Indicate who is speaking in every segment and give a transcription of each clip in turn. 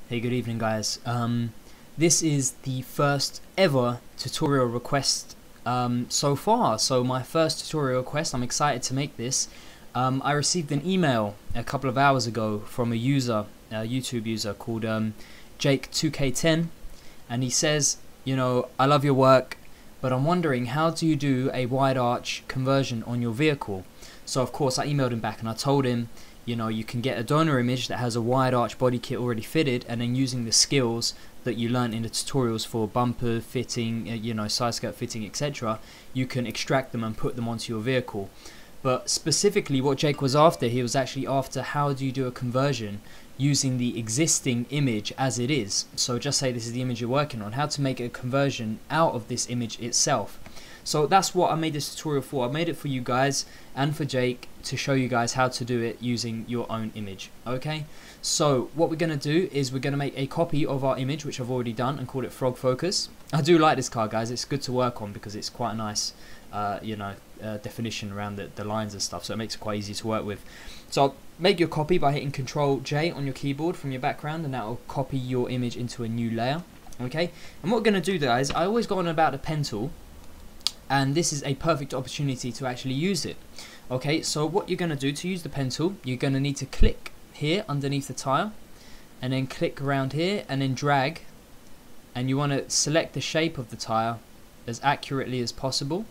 Speaker 1: Hey, good evening guys. This is the first ever tutorial request so far. So my first tutorial request, I'm excited to make this. I received an email a couple of hours ago from a user, a YouTube user called Jake2K10, and he says, you know, I love your work, but I'm wondering, how do you do a WideArch conversion on your vehicle? So of course I emailed him back and I told him, you know, you can get a donor image that has a WideArch body kit already fitted, and then using the skills that you learned in the tutorials for bumper fitting, you know, side skirt fitting, etc., you can extract them and put them onto your vehicle. But specifically what Jake was after, he was actually after how do you do a conversion using the existing image as it is. So just say this is the image you're working on, how to make a conversion out of this image itself. So that's what I made this tutorial for. I made it for you guys and for Jake to show you guys how to do it using your own image. Okay, so what we're going to do is we're going to make a copy of our image, which I've already done, and call it Frog Focus. I do like this car, guys. It's good to work on because it's quite a nice definition around the lines and stuff, so it makes it quite easy to work with. So make your copy by hitting Control J on your keyboard from your background, and that will copy your image into a new layer. Okay, and what we're going to do, guys, I always go on about the pen tool, and this is a perfect opportunity to actually use it. Okay, so what you're going to do to use the pen tool, you're going to need to click here underneath the tile, and then click around here and then drag, and you want to select the shape of the tile as accurately as possible.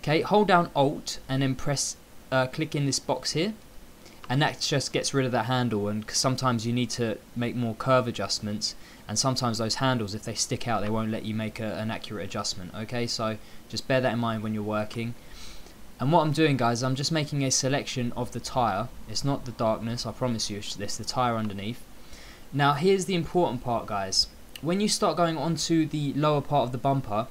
Speaker 1: Okay, hold down Alt and then press click in this box here, and that just gets rid of that handle, and sometimes you need to make more curve adjustments, and sometimes those handles, if they stick out, they won't let you make an accurate adjustment. Okay, so just bear that in mind when you're working. And what I'm doing, guys, I'm just making a selection of the tire. It's not the darkness, I promise you, it's the tire underneath. Now here's the important part, guys. When you start going onto the lower part of the bumper,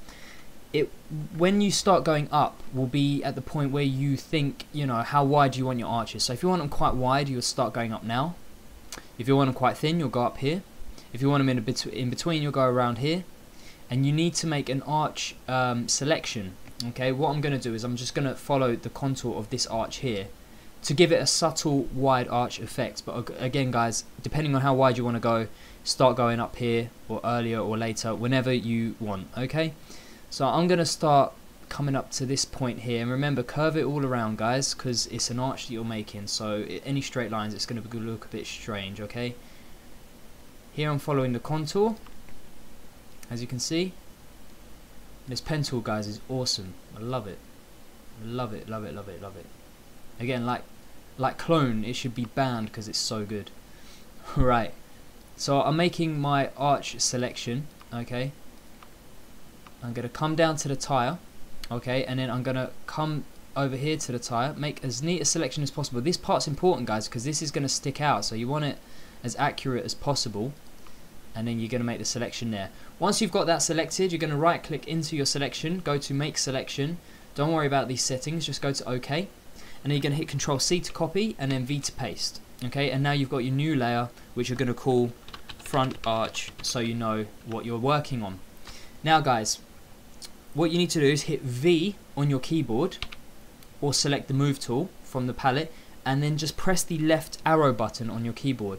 Speaker 1: when you start going up will be at the point where you think, you know, how wide do you want your arches. So if you want them quite wide, you'll start going up now. If you want them quite thin, you'll go up here. If you want them in between, you'll go around here. And you need to make an arch selection. Okay, what I'm going to do is I'm just going to follow the contour of this arch here to give it a subtle wide arch effect. But again, guys, depending on how wide you want to go, start going up here or earlier or later, whenever you want. Okay, so I'm going to start coming up to this point here, and remember, curve it all around, guys, because it's an arch that you're making, so any straight lines, it's going to look a bit strange. Okay, here I'm following the contour, as you can see. This pen tool, guys, is awesome. I love it. Love it, love it, love it, love it. Again, like clone, it should be banned because it's so good. Right, so I'm making my arch selection. Okay, I'm going to come down to the tire. Okay, and then I'm going to come over here to the tire, make as neat a selection as possible. This part's important, guys, because this is going to stick out, so you want it as accurate as possible. And then you're going to make the selection there. Once you've got that selected, you're going to right click into your selection, go to make selection. Don't worry about these settings, just go to OK, and then you're going to hit Control C to copy and then V to paste. Okay, and now you've got your new layer, which you're going to call front arch, so you know what you're working on. Now, guys, what you need to do is hit V on your keyboard, or select the move tool from the palette, and then just press the left arrow button on your keyboard.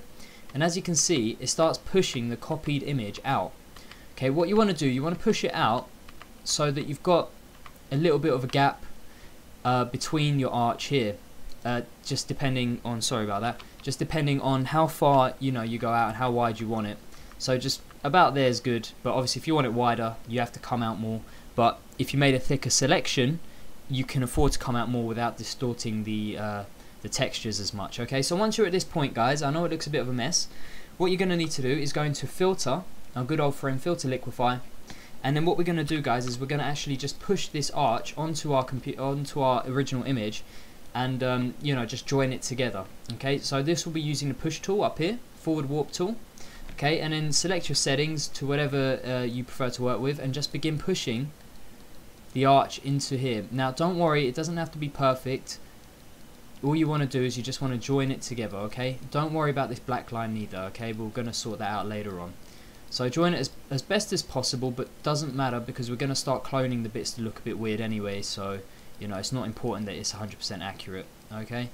Speaker 1: And as you can see, it starts pushing the copied image out. Okay, what you want to do, you want to push it out so that you've got a little bit of a gap between your arch here. Just depending on, sorry about that, just depending on how far, you know, you go out and how wide you want it. So just about there is good, but obviously if you want it wider, you have to come out more. But if you made a thicker selection, you can afford to come out more without distorting the textures as much. Okay, so once you're at this point, guys, I know it looks a bit of a mess. What you're going to need to do is go into filter, our good old friend filter liquify, and then what we're going to do, guys, is we're going to actually just push this arch onto our original image, and you know, just join it together. Okay, so this will be using the push tool up here, forward warp tool. Okay, and then select your settings to whatever you prefer to work with, and just begin pushing the arch into here. Now don't worry, it doesn't have to be perfect. All you want to do is you just want to join it together. Okay, don't worry about this black line neither. Okay, we're going to sort that out later on. So join it as best as possible, but doesn't matter because we're going to start cloning the bits to look a bit weird anyway, so you know, it's not important that it's 100% accurate. Okay,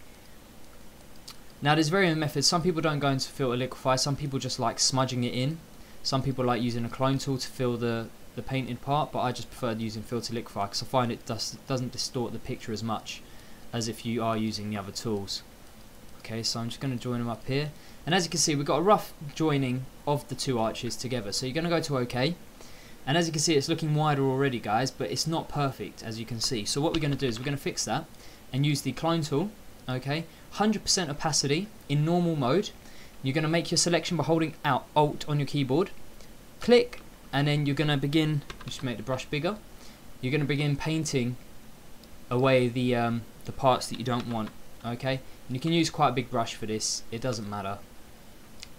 Speaker 1: Now there's varying methods. Some people don't go into filter liquify, some people just like smudging it in. Some people like using a clone tool to fill the painted part, but I just prefer using filter liquify because I find it doesn't distort the picture as much as if you are using the other tools. Okay, so I'm just going to join them up here, and as you can see we've got a rough joining of the two arches together. So you're going to go to OK, and as you can see it's looking wider already, guys, but it's not perfect, as you can see. So what we're going to do is we're going to fix that and use the clone tool. Okay, 100% opacity in normal mode. You're going to make your selection by holding out Alt on your keyboard, click, and then you're going to begin, just make the brush bigger, you're going to begin painting away the parts that you don't want. Okay, and you can use quite a big brush for this, it doesn't matter.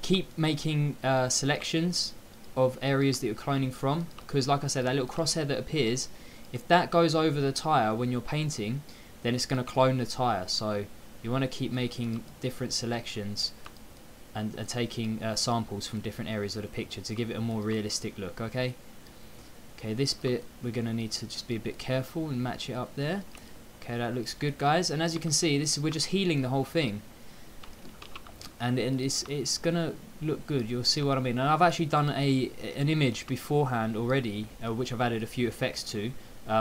Speaker 1: Keep making selections of areas that you're cloning from, because like I said, that little crosshair that appears, if that goes over the tyre when you're painting, then it's going to clone the tyre. So you want to keep making different selections and taking samples from different areas of the picture to give it a more realistic look. Okay, this bit we're going to need to just be a bit careful and match it up there. Okay, that looks good, guys, and as you can see, we're just healing the whole thing, and it's gonna look good. You'll see what I mean. And I've actually done an image beforehand already, which I've added a few effects to,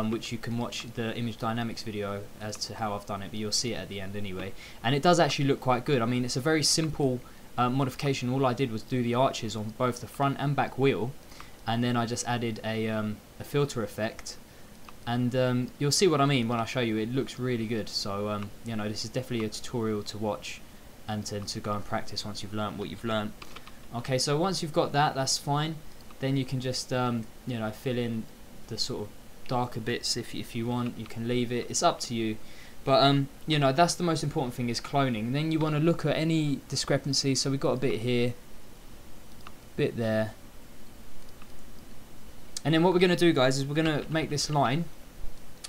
Speaker 1: which you can watch the image dynamics video as to how I've done it, but you'll see it at the end anyway. And it does actually look quite good. I mean, it's a very simple modification. All I did was do the arches on both the front and back wheel, and then I just added a filter effect. And you'll see what I mean when I show you. It looks really good. So you know, this is definitely a tutorial to watch and to go and practice once you've learnt what you've learnt. Okay, so once you've got that, that's fine. Then you can just you know, fill in the sort of darker bits if you want. You can leave it, it's up to you. But you know, that's the most important thing, is cloning. Then you want to look at any discrepancy. So we've got a bit here, bit there. And then what we're going to do, guys, is we're going to make this line.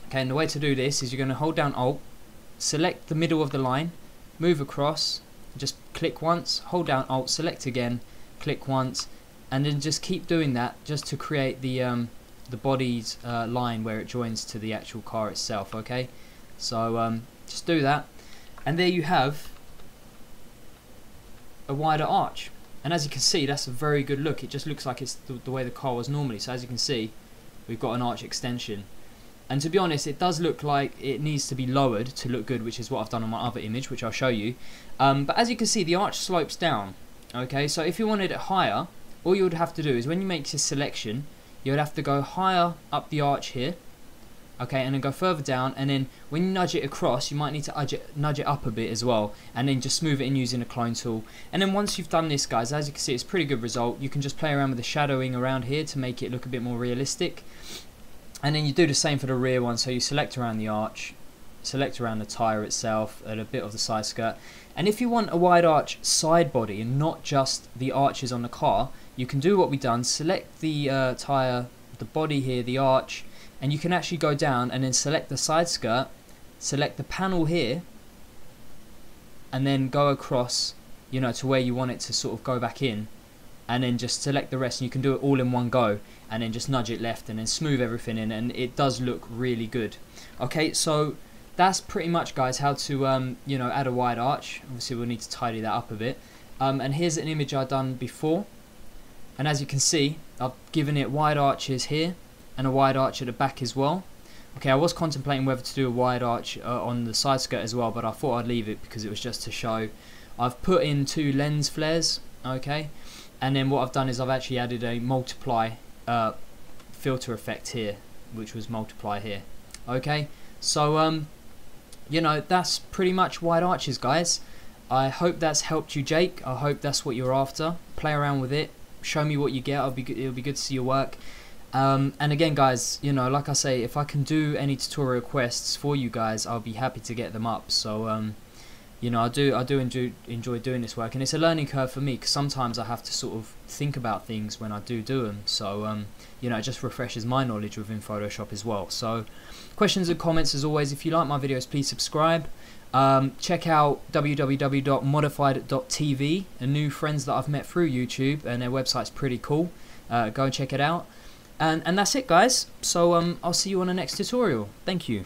Speaker 1: Okay, and the way to do this is you're going to hold down Alt, select the middle of the line, move across, just click once, hold down Alt, select again, click once, and then just keep doing that just to create the body's line where it joins to the actual car itself. Okay, so just do that, and there you have a wider arch. And as you can see, that's a very good look. It just looks like it's the way the car was normally. So as you can see, we've got an arch extension. And to be honest, it does look like it needs to be lowered to look good, which is what I've done on my other image, which I'll show you. But as you can see, the arch slopes down. Okay, so if you wanted it higher, all you would have to do is when you make your selection, you would have to go higher up the arch here. Okay, and then go further down, and then when you nudge it across, you might need to nudge it up a bit as well, and then just smooth it in using a clone tool. And then once you've done this, guys, as you can see, it's a pretty good result. You can just play around with the shadowing around here to make it look a bit more realistic. And then you do the same for the rear one, so you select around the arch, select around the tyre itself, and a bit of the side skirt. And if you want a wide arch side body and not just the arches on the car, you can do what we've done, select the tyre, the body here, the arch, and you can actually go down and then select the side skirt, select the panel here, and then go across, you know, to where you want it to sort of go back in, and then just select the rest, and you can do it all in one go, and then just nudge it left and then smooth everything in, and it does look really good. Okay, so that's pretty much, guys, how to you know, add a wide arch. Obviously we'll need to tidy that up a bit. And here's an image I've done before, and as you can see, I've given it wide arches here and a wide arch at the back as well. Okay, I was contemplating whether to do a wide arch on the side skirt as well, but I thought I'd leave it because it was just to show. I've put in 2 lens flares, okay, and then what I've done is I've actually added a multiply filter effect here, which was multiply here. Okay, so you know, that's pretty much wide arches, guys. I hope that's helped you, Jake. I hope that's what you're after. Play around with it, show me what you get. It'll be good to see your work. And again, guys, you know, like I say, if I can do any tutorial requests for you guys, I'll be happy to get them up. So you know, I do enjoy doing this work, and it's a learning curve for me because sometimes I have to sort of think about things when I do them. So you know, it just refreshes my knowledge within Photoshop as well. So questions and comments as always. If you like my videos, please subscribe. Check out www.modified.tv, and new friends that I've met through YouTube, and their website's pretty cool. Go and check it out. And that's it, guys. So I'll see you on the next tutorial. Thank you.